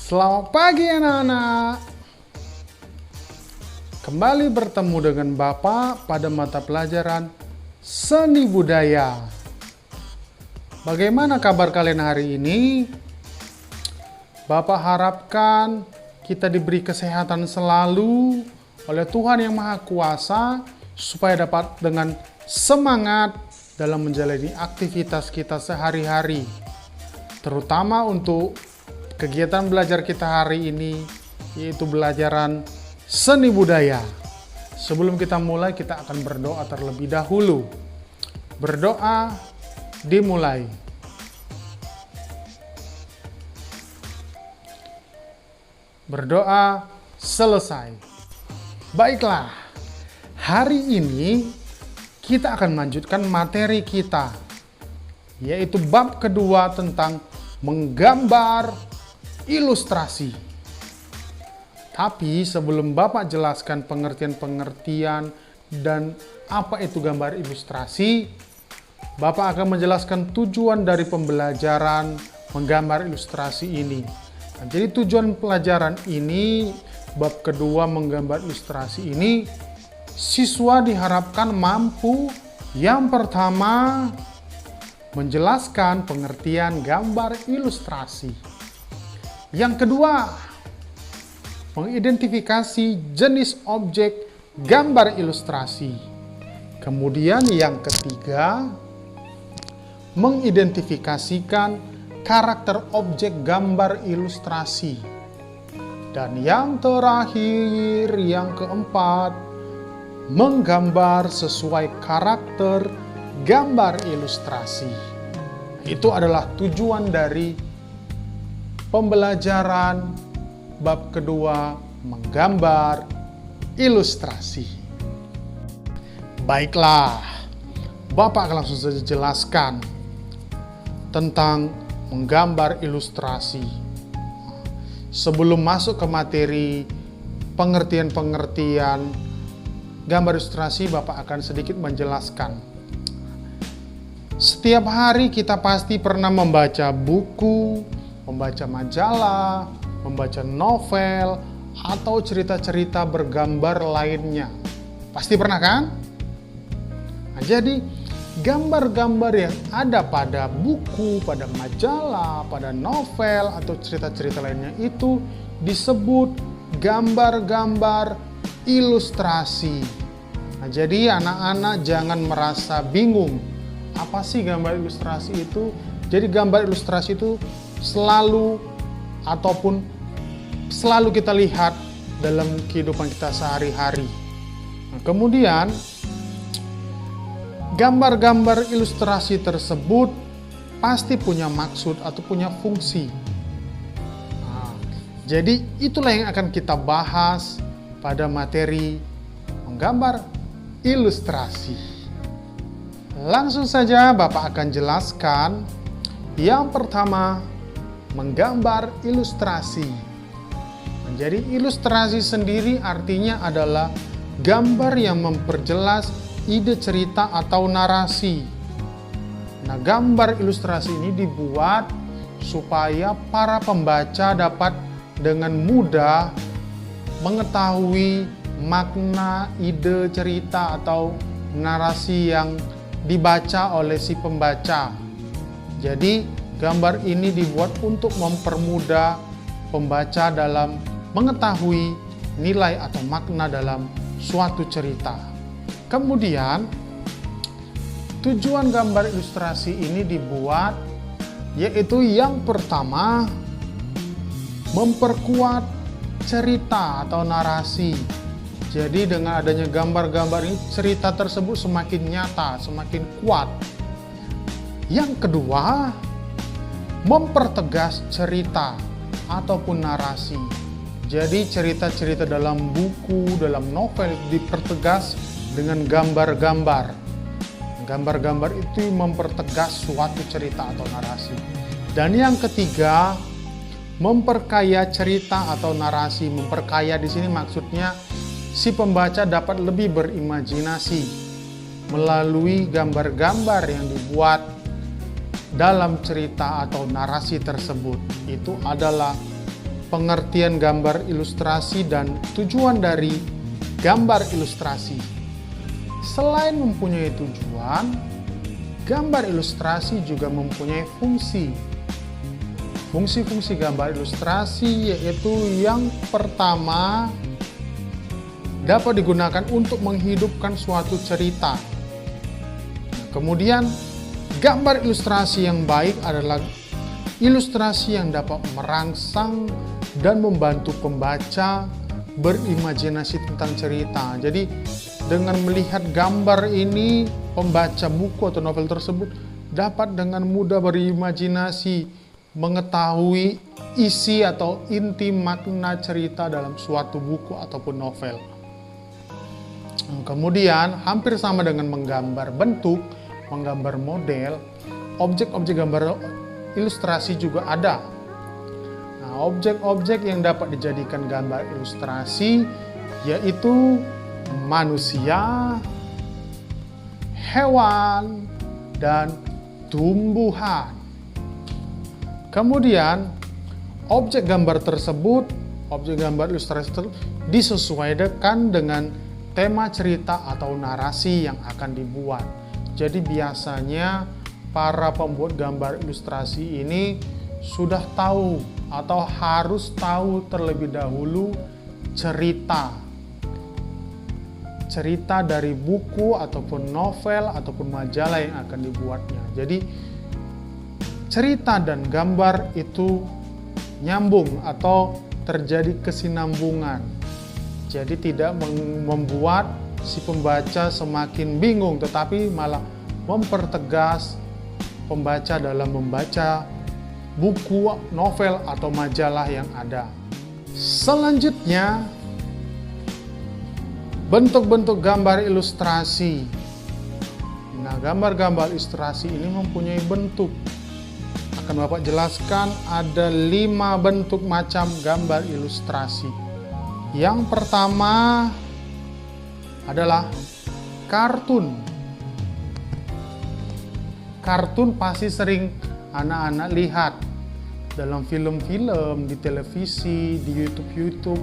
Selamat pagi anak-anak. Kembali bertemu dengan Bapak pada mata pelajaran Seni Budaya. Bagaimana kabar kalian hari ini? Bapak harapkan kita diberi kesehatan selalu oleh Tuhan Yang Maha Kuasa supaya dapat dengan semangat dalam menjalani aktivitas kita sehari-hari. Terutama untuk kegiatan belajar kita hari ini, yaitu belajaran seni budaya. Sebelum kita mulai, kita akan berdoa terlebih dahulu. Berdoa dimulai. Berdoa selesai. Baiklah, hari ini kita akan melanjutkan materi kita, yaitu bab kedua tentang menggambar ilustrasi. Tapi sebelum Bapak jelaskan pengertian-pengertian dan apa itu gambar ilustrasi, Bapak akan menjelaskan tujuan dari pembelajaran menggambar ilustrasi ini. Nah, jadi tujuan pelajaran ini, bab kedua menggambar ilustrasi ini, siswa diharapkan mampu yang pertama menjelaskan pengertian gambar ilustrasi. Yang kedua, mengidentifikasi jenis objek gambar ilustrasi. Kemudian yang ketiga, mengidentifikasikan karakter objek gambar ilustrasi. Dan yang terakhir, yang keempat, menggambar sesuai karakter gambar ilustrasi. Itu adalah tujuan dari pembelajaran bab kedua menggambar ilustrasi. Baiklah, Bapak akan langsung saja jelaskan tentang menggambar ilustrasi. Sebelum masuk ke materi pengertian-pengertian gambar ilustrasi, Bapak akan sedikit menjelaskan. Setiap hari kita pasti pernah membaca buku, membaca majalah, membaca novel, atau cerita-cerita bergambar lainnya. Pasti pernah kan? Nah, jadi gambar-gambar yang ada pada buku, pada majalah, pada novel, atau cerita-cerita lainnya itu disebut gambar-gambar ilustrasi. Nah, jadi anak-anak jangan merasa bingung. Apa sih gambar ilustrasi itu? Jadi gambar ilustrasi itu selalu kita lihat dalam kehidupan kita sehari-hari. Nah, kemudian gambar-gambar ilustrasi tersebut pasti punya maksud atau punya fungsi. Nah, jadi itulah yang akan kita bahas pada materi menggambar ilustrasi. Langsung saja Bapak akan jelaskan. Yang pertama, menggambar ilustrasi. Jadi ilustrasi sendiri artinya adalah gambar yang memperjelas ide cerita atau narasi. Nah, gambar ilustrasi ini dibuat supaya para pembaca dapat dengan mudah mengetahui makna ide cerita atau narasi yang dibaca oleh si pembaca. Jadi gambar ini dibuat untuk mempermudah pembaca dalam mengetahui nilai atau makna dalam suatu cerita. Kemudian tujuan gambar ilustrasi ini dibuat yaitu yang pertama, memperkuat cerita atau narasi. Jadi dengan adanya gambar-gambar ini, cerita tersebut semakin nyata, semakin kuat. Yang kedua, mempertegas cerita ataupun narasi. Jadi cerita-cerita dalam buku, dalam novel dipertegas dengan gambar-gambar. Gambar-gambar itu mempertegas suatu cerita atau narasi. Dan yang ketiga, memperkaya cerita atau narasi. Memperkaya di sini maksudnya si pembaca dapat lebih berimajinasi melalui gambar-gambar yang dibuat dalam cerita atau narasi tersebut. Itu adalah pengertian gambar ilustrasi dan tujuan dari gambar ilustrasi. Selain mempunyai tujuan, gambar ilustrasi juga mempunyai fungsi. Fungsi-fungsi gambar ilustrasi yaitu yang pertama, dapat digunakan untuk menghidupkan suatu cerita. Kemudian, gambar ilustrasi yang baik adalah ilustrasi yang dapat merangsang dan membantu pembaca berimajinasi tentang cerita. Jadi, dengan melihat gambar ini, pembaca buku atau novel tersebut dapat dengan mudah berimajinasi, mengetahui isi atau inti makna cerita dalam suatu buku ataupun novel. Kemudian, hampir sama dengan menggambar bentuk, menggambar model, objek-objek gambar ilustrasi juga ada. Nah, objek-objek yang dapat dijadikan gambar ilustrasi yaitu manusia, hewan, dan tumbuhan. Kemudian, objek gambar tersebut, objek gambar ilustrasi tersebut disesuaikan dengan tema cerita atau narasi yang akan dibuat. Jadi biasanya para pembuat gambar ilustrasi ini sudah tahu atau harus tahu terlebih dahulu cerita dari buku ataupun novel ataupun majalah yang akan dibuatnya. Jadi cerita dan gambar itu nyambung atau terjadi kesinambungan. Jadi tidak membuat si pembaca semakin bingung, tetapi malah mempertegas pembaca dalam membaca buku, novel, atau majalah yang ada. Selanjutnya, bentuk-bentuk gambar ilustrasi. Nah, gambar-gambar ilustrasi ini mempunyai bentuk. Akan Bapak jelaskan ada 5 bentuk macam gambar ilustrasi. Yang pertama adalah kartun. Kartun pasti sering anak-anak lihat dalam film-film, di televisi, di YouTube.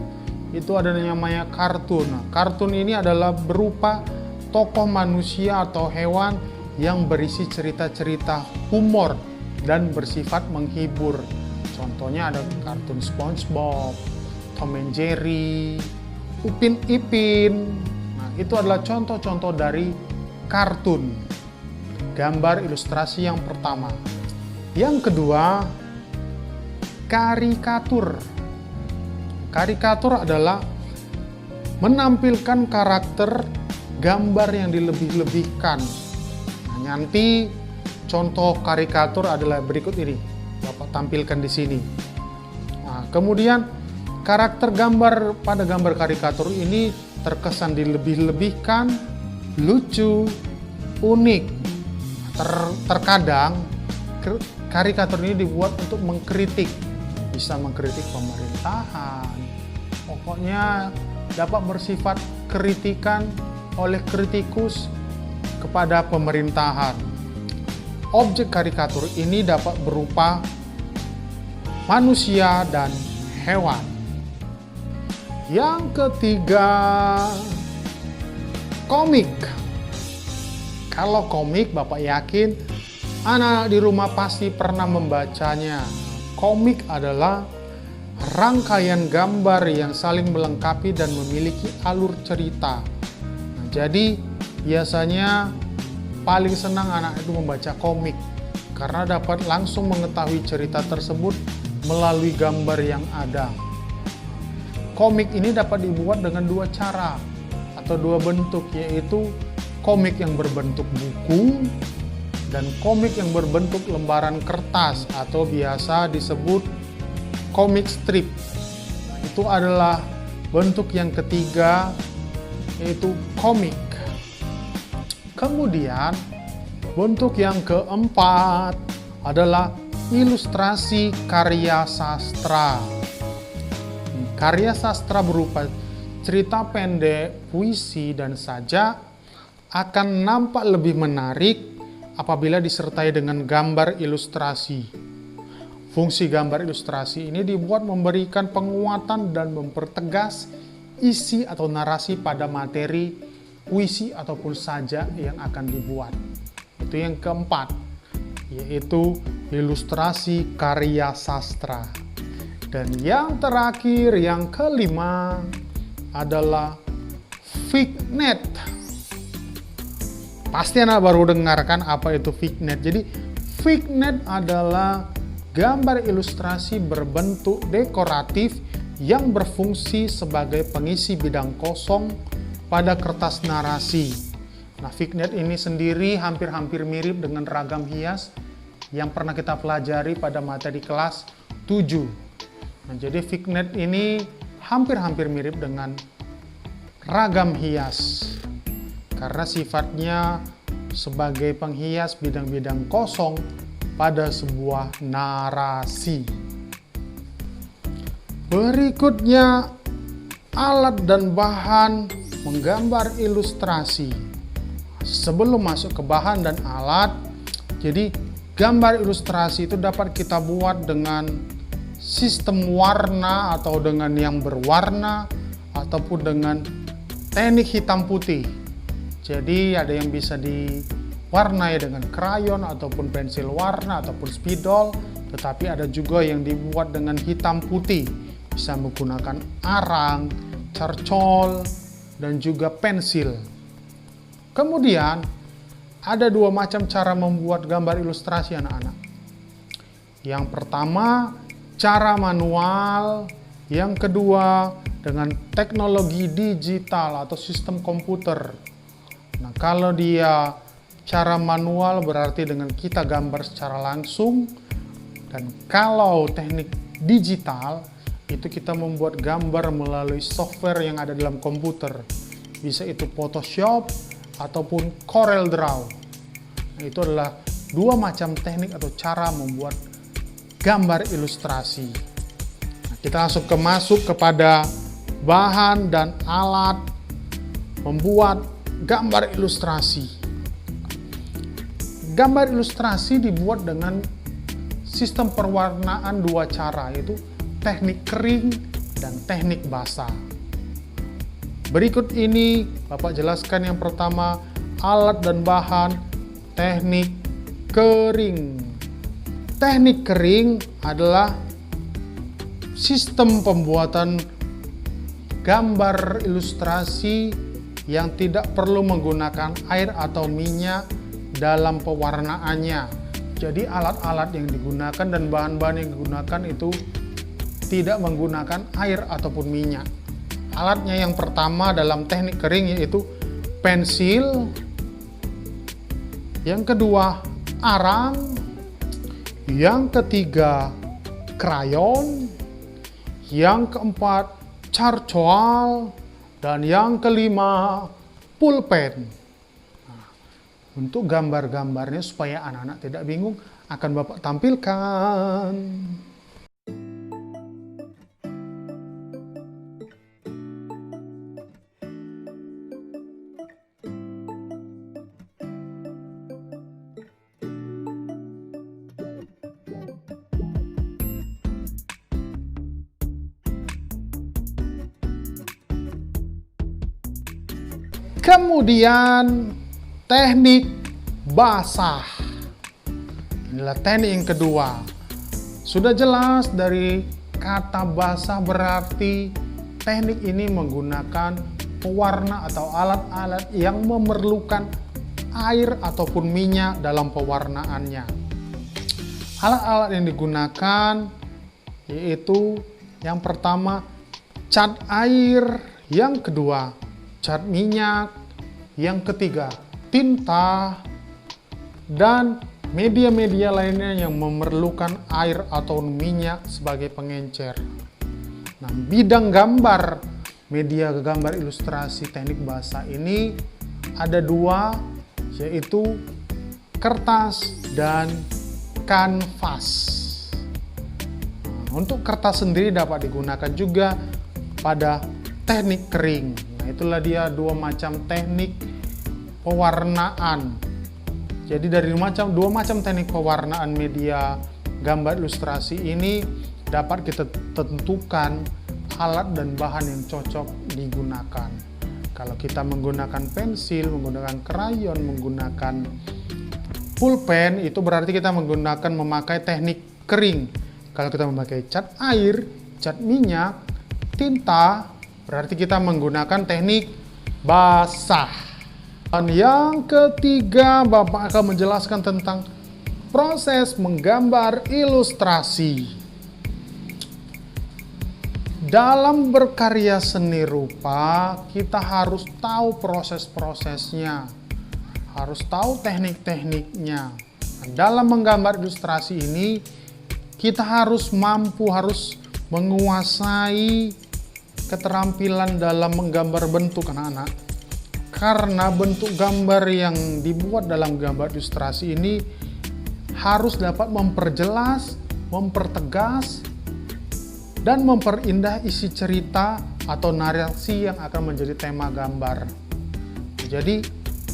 Itu ada namanya kartun. Nah, kartun ini adalah berupa tokoh manusia atau hewan yang berisi cerita-cerita humor dan bersifat menghibur. Contohnya ada kartun SpongeBob, Tom and Jerry, Upin Ipin. Nah, itu adalah contoh-contoh dari kartun, gambar ilustrasi yang pertama. Yang kedua, karikatur. Karikatur adalah menampilkan karakter gambar yang dilebih-lebihkan. Nah, nanti contoh karikatur adalah berikut ini. Bapak tampilkan di sini. Nah, kemudian karakter gambar pada gambar karikatur ini terkesan dilebih-lebihkan, lucu, unik. Terkadang karikatur ini dibuat untuk mengkritik, bisa mengkritik pemerintahan. Pokoknya dapat bersifat kritikan oleh kritikus kepada pemerintahan. Objek karikatur ini dapat berupa manusia dan hewan. Yang ketiga, komik. Kalau komik, Bapak yakin anak-anak di rumah pasti pernah membacanya. Komik adalah rangkaian gambar yang saling melengkapi dan memiliki alur cerita. Nah, jadi biasanya paling senang anak itu membaca komik karena dapat langsung mengetahui cerita tersebut melalui gambar yang ada. Komik ini dapat dibuat dengan 2 cara atau 2 bentuk, yaitu komik yang berbentuk buku dan komik yang berbentuk lembaran kertas atau biasa disebut komik strip. Itu adalah bentuk yang ketiga, yaitu komik. Kemudian bentuk yang keempat adalah ilustrasi karya sastra. Karya sastra berupa cerita pendek, puisi, dan sajak akan nampak lebih menarik apabila disertai dengan gambar ilustrasi. Fungsi gambar ilustrasi ini dibuat memberikan penguatan dan mempertegas isi atau narasi pada materi, puisi ataupun sajak yang akan dibuat. Itu yang keempat, yaitu ilustrasi karya sastra. Dan yang terakhir, yang kelima adalah Fignet. Pasti Anda baru dengarkan apa itu Fignet. Jadi Fignet adalah gambar ilustrasi berbentuk dekoratif yang berfungsi sebagai pengisi bidang kosong pada kertas narasi. Nah, Fignet ini sendiri hampir-hampir mirip dengan ragam hias yang pernah kita pelajari pada materi kelas 7. Nah, jadi Fignet ini hampir-hampir mirip dengan ragam hias karena sifatnya sebagai penghias bidang-bidang kosong pada sebuah narasi. Berikutnya, alat dan bahan menggambar ilustrasi. Sebelum masuk ke bahan dan alat, jadi gambar ilustrasi itu dapat kita buat dengan sistem warna atau dengan yang berwarna ataupun dengan teknik hitam putih. Jadi ada yang bisa diwarnai dengan krayon ataupun pensil warna ataupun spidol, tetapi ada juga yang dibuat dengan hitam putih, bisa menggunakan arang, charcoal, dan juga pensil. Kemudian ada dua macam cara membuat gambar ilustrasi anak-anak. Yang pertama, cara manual. Yang kedua, dengan teknologi digital atau sistem komputer. Nah, kalau dia cara manual berarti dengan kita gambar secara langsung, dan kalau teknik digital itu kita membuat gambar melalui software yang ada dalam komputer. Bisa itu Photoshop ataupun Corel Draw. Nah, itu adalah dua macam teknik atau cara membuat gambar ilustrasi. Nah, kita masuk kepada bahan dan alat membuat gambar ilustrasi. Gambar ilustrasi dibuat dengan sistem perwarnaan dua cara, yaitu teknik kering dan teknik basah. Berikut ini Bapak jelaskan yang pertama, alat dan bahan teknik kering. Teknik kering adalah sistem pembuatan gambar ilustrasi yang tidak perlu menggunakan air atau minyak dalam pewarnaannya. Jadi alat-alat yang digunakan dan bahan-bahan yang digunakan itu tidak menggunakan air ataupun minyak. Alatnya yang pertama dalam teknik kering yaitu pensil, yang kedua arang, yang ketiga krayon, yang keempat charcoal, dan yang kelima pulpen. Nah, untuk gambar-gambarnya supaya anak-anak tidak bingung akan Bapak tampilkan. Kemudian teknik basah. Inilah teknik yang kedua. Sudah jelas dari kata basah berarti teknik ini menggunakan pewarna atau alat-alat yang memerlukan air ataupun minyak dalam pewarnaannya. Alat-alat yang digunakan yaitu yang pertama cat air, yang kedua cat minyak, yang ketiga tinta, dan media-media lainnya yang memerlukan air atau minyak sebagai pengencer. Nah, bidang gambar, media gambar ilustrasi teknik basah ini ada dua, yaitu kertas dan kanvas. Nah, untuk kertas sendiri dapat digunakan juga pada teknik kering. Nah, itulah dia dua macam teknik pewarnaan. Jadi dari dua macam teknik pewarnaan media gambar ilustrasi ini dapat kita tentukan alat dan bahan yang cocok digunakan. Kalau kita menggunakan pensil, menggunakan krayon, menggunakan pulpen, itu berarti kita memakai teknik kering. Kalau kita memakai cat air, cat minyak, tinta, berarti kita menggunakan teknik basah. Dan yang ketiga, Bapak akan menjelaskan tentang proses menggambar ilustrasi. Dalam berkarya seni rupa, kita harus tahu proses-prosesnya, harus tahu teknik-tekniknya. Dalam menggambar ilustrasi ini, kita harus menguasai keterampilan dalam menggambar bentuk anak-anak. Karena bentuk gambar yang dibuat dalam gambar ilustrasi ini harus dapat memperjelas, mempertegas, dan memperindah isi cerita atau narasi yang akan menjadi tema gambar. Jadi,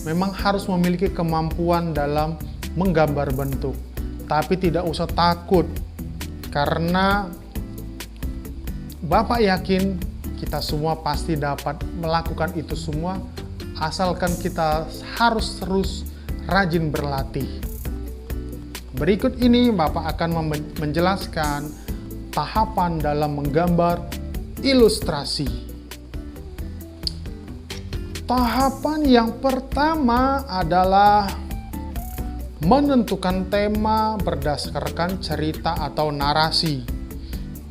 memang harus memiliki kemampuan dalam menggambar bentuk. Tapi tidak usah takut, karena Bapak yakin kita semua pasti dapat melakukan itu semua, asalkan kita harus terus rajin berlatih. Berikut ini Bapak akan menjelaskan tahapan dalam menggambar ilustrasi. Tahapan yang pertama adalah menentukan tema berdasarkan cerita atau narasi.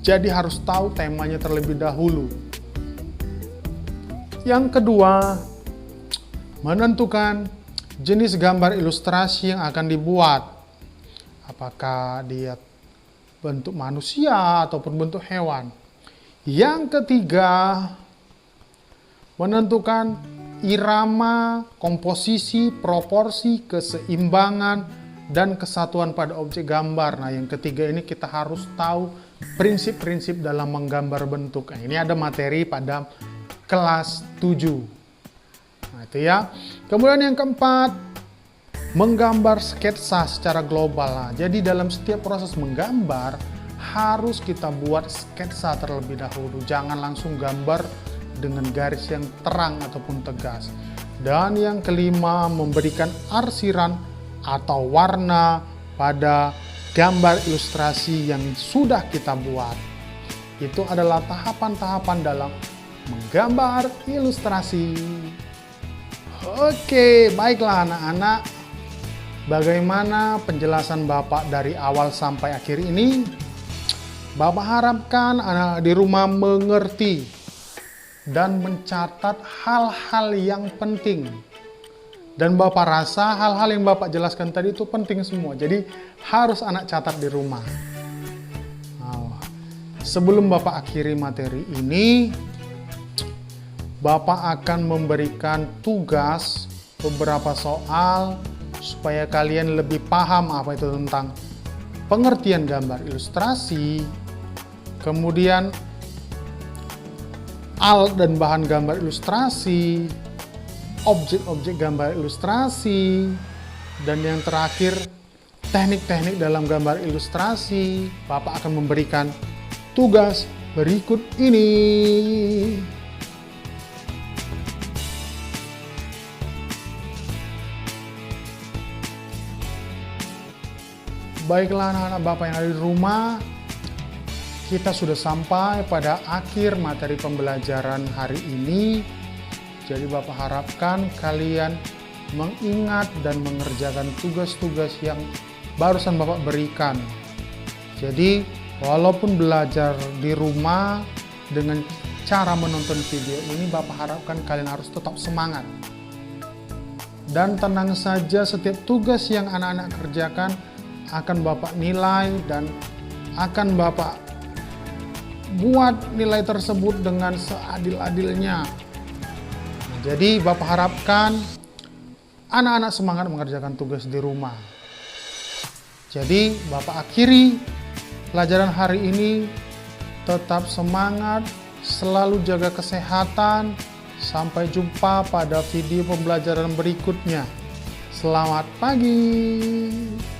Jadi harus tahu temanya terlebih dahulu. Yang kedua, menentukan jenis gambar ilustrasi yang akan dibuat. Apakah dia bentuk manusia ataupun bentuk hewan. Yang ketiga, menentukan irama, komposisi, proporsi, keseimbangan, dan kesatuan pada objek gambar. Nah, yang ketiga ini kita harus tahu prinsip-prinsip dalam menggambar bentuk. Nah, ini ada materi pada kelas 7. Nah, itu ya. Kemudian yang keempat, menggambar sketsa secara global. Nah, jadi dalam setiap proses menggambar harus kita buat sketsa terlebih dahulu. Jangan langsung gambar dengan garis yang terang ataupun tegas. Dan yang kelima, memberikan arsiran atau warna pada gambar ilustrasi yang sudah kita buat. Itu adalah tahapan-tahapan dalam menggambar ilustrasi. Oke, baiklah anak-anak. Bagaimana penjelasan Bapak dari awal sampai akhir ini? Bapak harapkan anak di rumah mengerti dan mencatat hal-hal yang penting. Dan Bapak rasa hal-hal yang Bapak jelaskan tadi itu penting semua. Jadi harus anak catat di rumah. Nah, sebelum Bapak akhiri materi ini, Bapak akan memberikan tugas beberapa soal supaya kalian lebih paham apa itu tentang pengertian gambar ilustrasi, kemudian alat dan bahan gambar ilustrasi, objek-objek gambar ilustrasi, dan yang terakhir teknik-teknik dalam gambar ilustrasi. Bapak akan memberikan tugas berikut ini. Baiklah anak-anak Bapak yang ada di rumah, kita sudah sampai pada akhir materi pembelajaran hari ini. Jadi Bapak harapkan kalian mengingat dan mengerjakan tugas-tugas yang barusan Bapak berikan. Jadi walaupun belajar di rumah dengan cara menonton video ini, Bapak harapkan kalian harus tetap semangat. Dan tenang saja, setiap tugas yang anak-anak kerjakan akan Bapak nilai dan akan Bapak buat nilai tersebut dengan seadil-adilnya. Jadi Bapak harapkan anak-anak semangat mengerjakan tugas di rumah. Jadi Bapak akhiri pelajaran hari ini, tetap semangat, selalu jaga kesehatan. Sampai jumpa pada video pembelajaran berikutnya. Selamat pagi.